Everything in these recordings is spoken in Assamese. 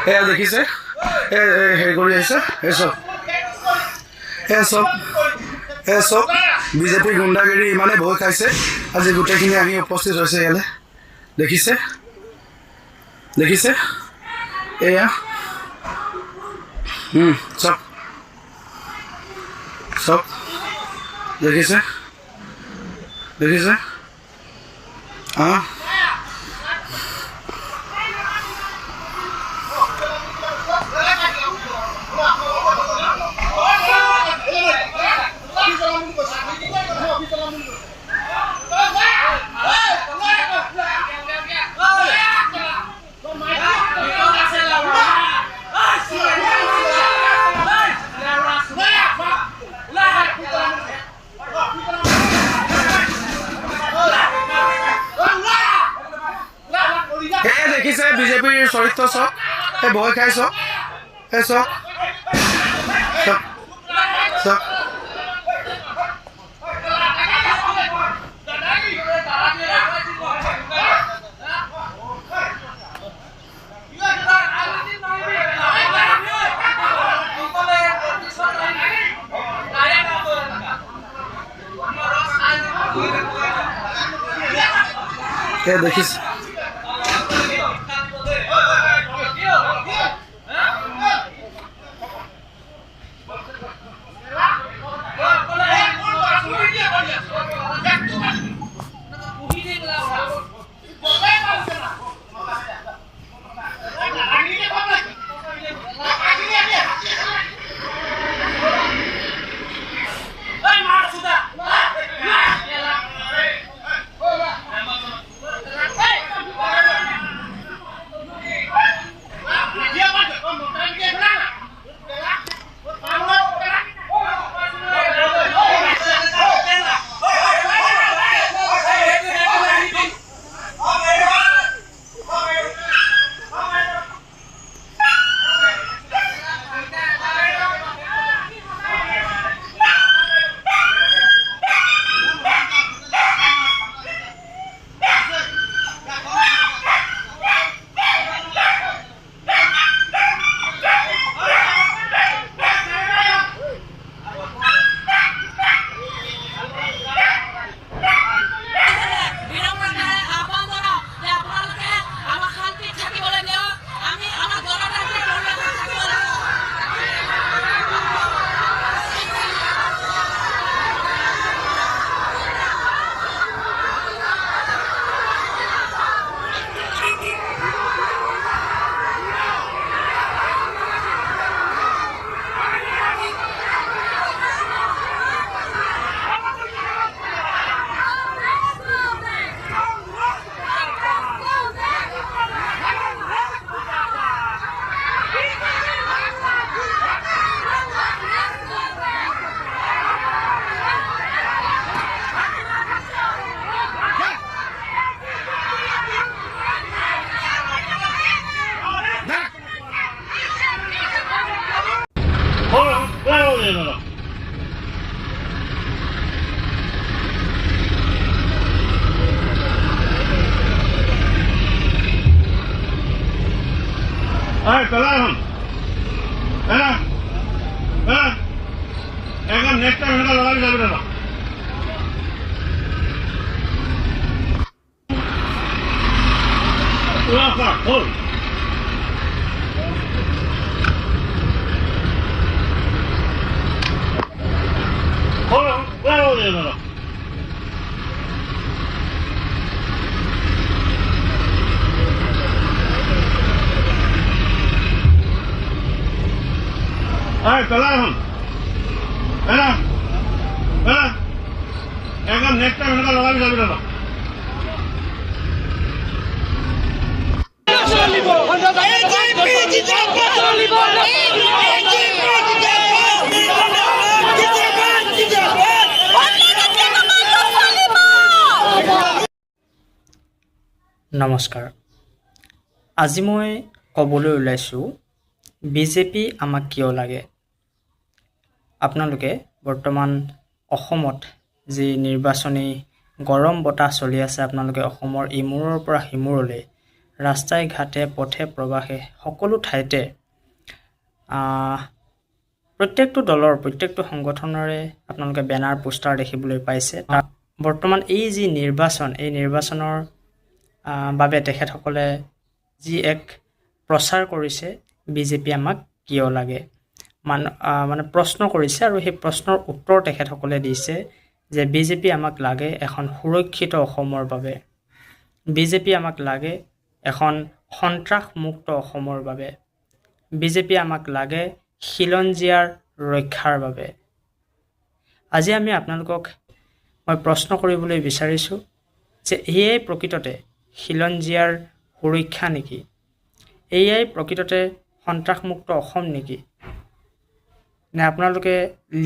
এয়া দেখিছে হেৰি কৰি আহিছে চব বিজেপিৰ গুণ্ডাগিৰি ইমানে ভয় খাইছে আজি গোটেইখিনি আহি উপস্থিত হৈছে ইয়ালৈ দেখিছে এয়া চব দেখিছে দেখিছে বিজেপিৰ চৰিত্ৰ চব এই ভয় খাই চব দেখিছে Pelahan, next time kita lagi jalan dah. Apa? Hold. Hold dia dah. Pelahan, next time kita lagi jalan dah. নমস্কাৰ আজি মই ক'বলৈ ওলাইছোঁ বিজেপি আমাক কিয় লাগে আপোনালোকে বৰ্তমান অসমত যি নিৰ্বাচনী গৰম বতাহ চলি আছে আপোনালোকে অসমৰ ইমূৰৰ পৰা সিমূৰলৈ ৰাস্তাই ঘাটে পথে প্ৰবাসে সকলো ঠাইতে প্ৰত্যেকটো দলৰ প্ৰত্যেকটো সংগঠনৰে আপোনালোকে বেনাৰ পোষ্টাৰ দেখিবলৈ পাইছে। বৰ্তমান এই যি নিৰ্বাচন, এই নিৰ্বাচনৰ বাবে তেখেতসকলে যি এক প্ৰচাৰ কৰিছে, বিজেপি আমাক কিয় লাগে, মানে প্ৰশ্ন কৰিছে আৰু সেই প্ৰশ্নৰ উত্তৰ তেখেতসকলে দিছে যে বিজেপি আমাক লাগে এখন সুৰক্ষিত অসমৰ বাবে, বিজেপি আমাক লাগে এখন সন্ত্ৰাসমুক্ত অসমৰ বাবে, বিজেপি আমাক লাগে খিলঞ্জীয়াৰ ৰক্ষাৰ বাবে। আজি আমি আপোনালোকক মই প্ৰশ্ন কৰিবলৈ বিচাৰিছোঁ যে এয়াই প্ৰকৃততে খিলঞ্জীয়াৰ সুৰক্ষা নেকি? এয়াই প্ৰকৃততে সন্ত্ৰাসমুক্ত অসম নেকি? নে আপোনালোকে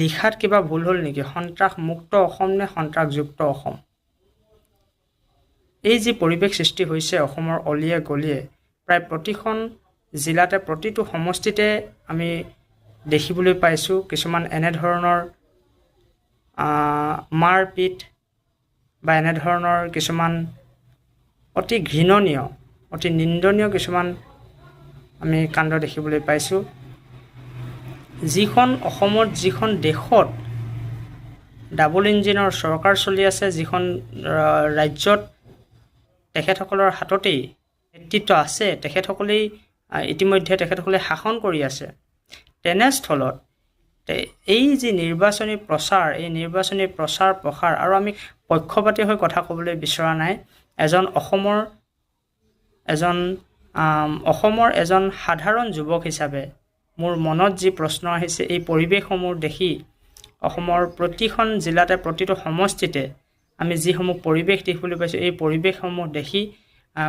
লিখাত কিবা ভুল হ'ল নেকি? সন্ত্ৰাসমুক্ত অসম নে সন্ত্ৰাসযুক্ত অসম? এই যি পৰিৱেশ সৃষ্টি হৈছে অসমৰ অলিয়ে গলিয়ে, প্ৰায় প্ৰতিখন জিলাতে প্ৰতিটো সমষ্টিতে আমি দেখিবলৈ পাইছোঁ কিছুমান এনেধৰণৰ মাৰপিট বা এনেধৰণৰ কিছুমান অতি ঘৃণনীয়, অতি নিন্দনীয় কিছুমান আমি কাণ্ড দেখিবলৈ পাইছোঁ। যিখন অসমত, যিখন দেশত ডাবল ইঞ্জিনৰ চৰকাৰ চলি আছে, যিখন ৰাজ্যত তেখেতসকলৰ হাততেই নেতৃত্ব আছে, তেখেতসকলেই ইতিমধ্যে তেখেতসকলে শাসন কৰি আছে, তেনেস্থলত এই যি নিৰ্বাচনী প্ৰচাৰ, এই নিৰ্বাচনী প্ৰচাৰ প্ৰসাৰ, আৰু আমি পক্ষপাতী হৈ কথা ক'বলৈ বিচৰা নাই, অসমৰ এজন সাধাৰণ যুৱক হিচাপে মোৰ মনত যি প্ৰশ্ন আহিছে, এই পৰিৱেশসমূহ দেখি অসমৰ প্ৰতিখন জিলাতে প্ৰতিটো সমষ্টিতে আমি যিসমূহ পৰিৱেশ দেখিবলৈ পাইছোঁ, এই পৰিৱেশসমূহ দেখি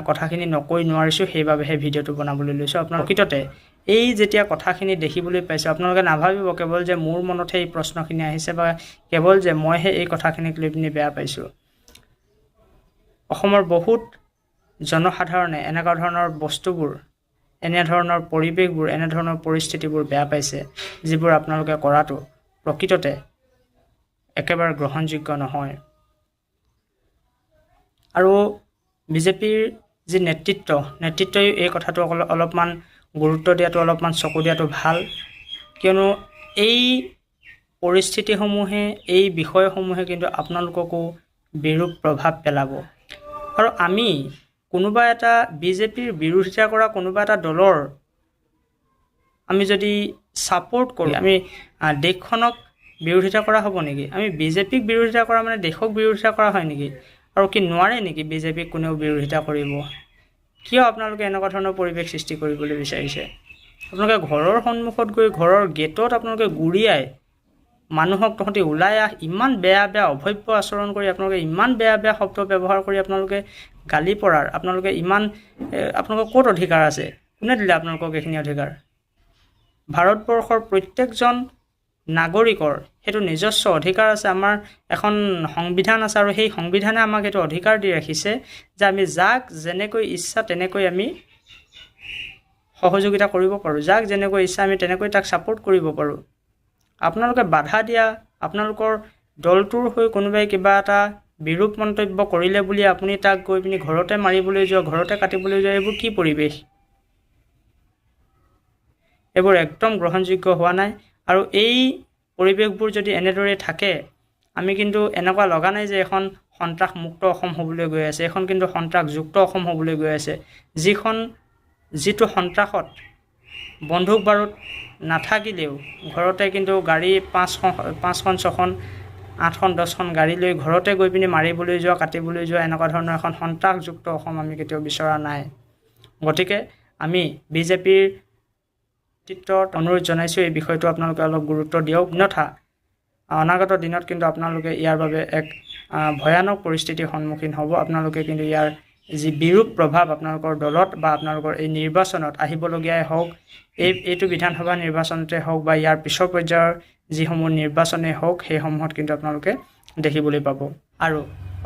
কথাখিনি নকৈ নোৱাৰিছোঁ, সেইবাবেহে ভিডিঅ'টো বনাবলৈ লৈছোঁ। আপোনাৰ প্ৰকৃততে এই যেতিয়া কথাখিনি দেখিবলৈ পাইছোঁ, আপোনালোকে নাভাবিব কেৱল যে মোৰ মনতহে এই প্ৰশ্নখিনি আহিছে বা কেৱল যে মইহে এই কথাখিনিক লৈ পিনি বেয়া পাইছোঁ। অসমৰ বহুত জনসাধাৰণে এনেকুৱা ধৰণৰ বস্তুবোৰ, এনেধৰণৰ পৰিৱেশবোৰ, এনেধৰণৰ পৰিস্থিতিবোৰ বেয়া পাইছে, যিবোৰ আপোনালোকে কৰাটো প্ৰকৃততে একেবাৰে গ্ৰহণযোগ্য নহয়। আৰু বিজেপিৰ যি নেতৃত্বই এই কথাটো অলপমান গুৰুত্ব দিয়াটো, অলপমান চকু দিয়াটো ভাল, কিয়নো এই পৰিস্থিতিসমূহে, এই বিষয়সমূহে কিন্তু আপোনালোককো বিৰূপ প্ৰভাৱ পেলাব। আৰু আমি কোনোবা এটা বিজেপিৰ বিৰোধিতা কৰা কোনোবা এটা দলৰ আমি যদি ছাপোৰ্ট কৰোঁ, আমি দেশখনক বিৰোধিতা কৰা হ'ব নেকি? আমি বিজেপিক বিৰোধিতা কৰা মানে দেশক বিৰোধিতা কৰা হয় নেকি? আৰু কি নোৱাৰে নেকি বিজেপিক কোনেও বিৰোধিতা কৰিব? কিয় আপোনালোকে এনেকুৱা ধৰণৰ পৰিৱেশ সৃষ্টি কৰিবলৈ বিচাৰিছে? আপোনালোকে ঘৰৰ সন্মুখত গৈ, ঘৰৰ গেটত আপোনালোকে গুৰিয়াই মানুহক তহঁতি ওলাই আহ, ইমান বেয়া বেয়া অভব্য আচৰণ কৰি, আপোনালোকে ইমান বেয়া বেয়া শব্দ ব্যৱহাৰ কৰি আপোনালোকে গালি পৰাৰ আপোনালোকৰ ক'ত অধিকাৰ আছে? কোনে দিলে আপোনালোকক এইখিনি অধিকাৰ? ভাৰতবৰ্ষৰ প্ৰত্যেকজন নাগৰিকৰ সেইটো নিজস্ব অধিকাৰ আছে। আমাৰ এখন সংবিধান আছে আৰু সেই সংবিধানে আমাক এইটো অধিকাৰ দি ৰাখিছে যে আমি যাক যেনেকৈ ইচ্ছা তেনেকৈ আমি সহযোগিতা কৰিব পাৰোঁ, যাক যেনেকৈ ইচ্ছা আমি তেনেকৈ তাক ছাপোৰ্ট কৰিব পাৰোঁ। আপোনালোকে বাধা দিয়া, আপোনালোকৰ দলটোৰ হৈ কোনোবাই কিবা এটা বিৰূপ মন্তব্য কৰিলে বুলি আপুনি তাক গৈ পিনি ঘৰতে মাৰিবলৈ যোৱা, ঘৰতে কাটিবলৈ যোৱা, এইবোৰ কি পৰিৱেশ? এইবোৰ একদম গ্ৰহণযোগ্য হোৱা নাই। আৰু এই পৰিৱেশবোৰ যদি এনেদৰে থাকে, আমি কিন্তু এনেকুৱা লগা নাই যে এখন সন্ত্ৰাসমুক্ত অসম হ'বলৈ গৈ আছে, এখন কিন্তু সন্ত্ৰাসযুক্ত অসম হ'বলৈ গৈ আছে, যিটো সন্ত্ৰাসত বন্দুক বাৰুদ নাথাকিলেও ঘৰতে কিন্তু গাড়ী 5খন 6খন 8খন 10খন গাড়ী লৈ ঘৰতে গৈ পিনি মাৰিবলৈ যোৱা, কাটিবলৈ যোৱা, এনেকুৱা ধৰণৰ এখন সন্ত্ৰাসযুক্ত অসম আমি কেতিয়াও বিচৰা নাই। গতিকে আমি বিজেপিৰ নেতৃত্বত অনুৰোধ জনাইছোঁ, এই বিষয়টো আপোনালোকে অলপ গুৰুত্ব দিয়ক, অন্যথা অনাগত দিনত কিন্তু আপোনালোকে ইয়াৰ বাবে এক ভয়ানক পৰিস্থিতিৰ সন্মুখীন হ'ব। আপোনালোকে কিন্তু ইয়াৰ যি বিৰূপ প্ৰভাৱ আপোনালোকৰ দলত বা আপোনালোকৰ এই নিৰ্বাচনত আহিবলগীয়াই হওক, এইটো বিধানসভা নিৰ্বাচনতে হওক বা ইয়াৰ পিছৰ পৰ্যায়ৰ যিসমূহ নিৰ্বাচনেই হওক, সেইসমূহত কিন্তু আপোনালোকে দেখিবলৈ পাব। আৰু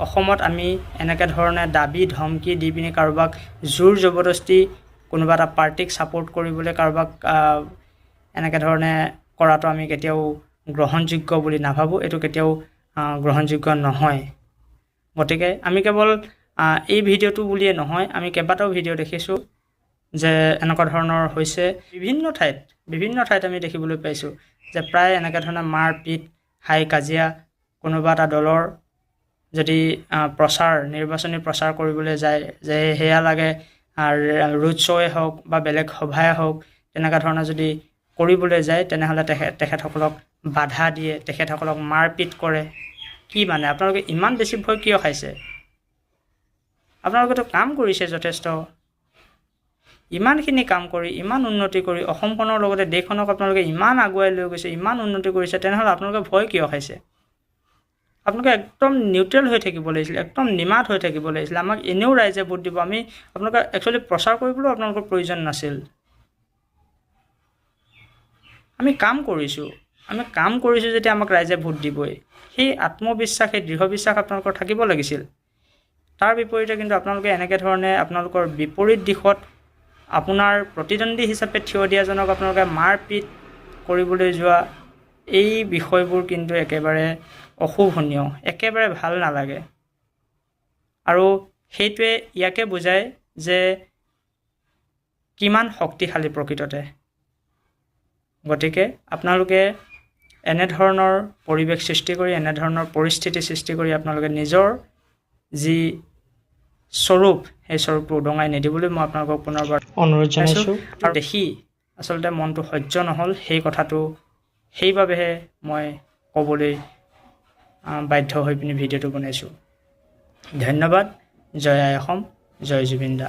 অসমত আমি এনেকৈ ধৰণে দাবী ধমকি দি পিনি কাৰোবাক জোৰ জবৰদস্তি কোনোবা এটা পাৰ্টিক ছাপোৰ্ট কৰিবলৈ কাৰোবাক এনেকৈ ধৰণে কৰাটো আমি কেতিয়াও গ্ৰহণযোগ্য বুলি নাভাবোঁ। এইটো কেতিয়াও গ্ৰহণযোগ্য নহয়। গতিকে আমি কেৱল এই ভিডিঅ'টো বুলিয়ে নহয়, আমি কেইবাটাও ভিডিঅ' দেখিছোঁ যে এনেকুৱা ধৰণৰ হৈছে। বিভিন্ন ঠাইত আমি দেখিবলৈ পাইছোঁ যে প্ৰায় এনেকৈ ধৰণে মাৰপিট, হাই কাজিয়া, কোনোবা এটা দলৰ যদি নিৰ্বাচনী প্ৰচাৰ কৰিবলৈ যায় যে সেয়া লাগে ৰোড শ্ব'য়ে হওক বা বেলেগ সভাই হওক, তেনেকুৱা ধৰণৰ যদি কৰিবলৈ যায় তেনেহ'লে তেখেতসকলক বাধা দিয়ে, তেখেতসকলক মাৰপিট কৰে। কি মানে আপোনালোকে ইমান বেছি ভয় কিয় খাইছে? আপোনালোকেতো কাম কৰিছে যথেষ্ট, ইমানখিনি কাম কৰি, ইমান উন্নতি কৰি, অসমখনৰ লগতে দেশখনক আপোনালোকে ইমান আগুৱাই লৈ গৈছে, ইমান উন্নতি কৰিছে, তেনেহ'লে আপোনালোকে ভয় কিয় খাইছে? আপোনালোকে একদম নিউট্ৰেল হৈ থাকিব লাগিছিল, একদম নিমাত হৈ থাকিব লাগিছিল। আমাক এনেও ৰাইজে ভোট দিব, আপোনালোকে একচুৱেলি প্ৰচাৰ কৰিবলৈও আপোনালোকৰ প্ৰয়োজন নাছিল। আমি কাম কৰিছোঁ যেতিয়া আমাক ৰাইজে ভোট দিবই, সেই আত্মবিশ্বাস, সেই দৃঢ় বিশ্বাস আপোনালোকৰ থাকিব লাগিছিল। তাৰ বিপৰীতে কিন্তু আপোনালোকে এনেকৈ ধৰণে আপোনালোকৰ বিপৰীত দিশত আপোনাৰ প্ৰতিদ্বন্দ্বী হিচাপে থিয় দিয়াজনক আপোনালোকে মাৰপিট কৰিবলৈ যোৱা, এই বিষয়বোৰ কিন্তু একেবাৰে অশোভনীয়, একেবাৰে ভাল নালাগে। আৰু সেইটোৱে ইয়াকে বুজায় যে কিমান শক্তিশালী প্ৰকৃততে। গতিকে আপোনালোকে এনেধৰণৰ পৰিৱেশ সৃষ্টি কৰি, এনেধৰণৰ পৰিস্থিতি সৃষ্টি কৰি আপোনালোকে নিজৰ যি স্বৰূপ, সেই স্বৰূপটো উদঙাই নিদিবলৈ মই আপোনালোকক পুনৰবাৰ অনুৰোধ জনাইছোঁ। আৰু দেখি আচলতে মনটো সহ্য নহ'ল, সেই কথাটো সেইবাবেহে মই ক'বলৈ বাধ্য হৈ পিনি ভিডিঅ'টো বনাইছোঁ। ধন্যবাদ। জয় আই অসম, জয় জুবিন দা।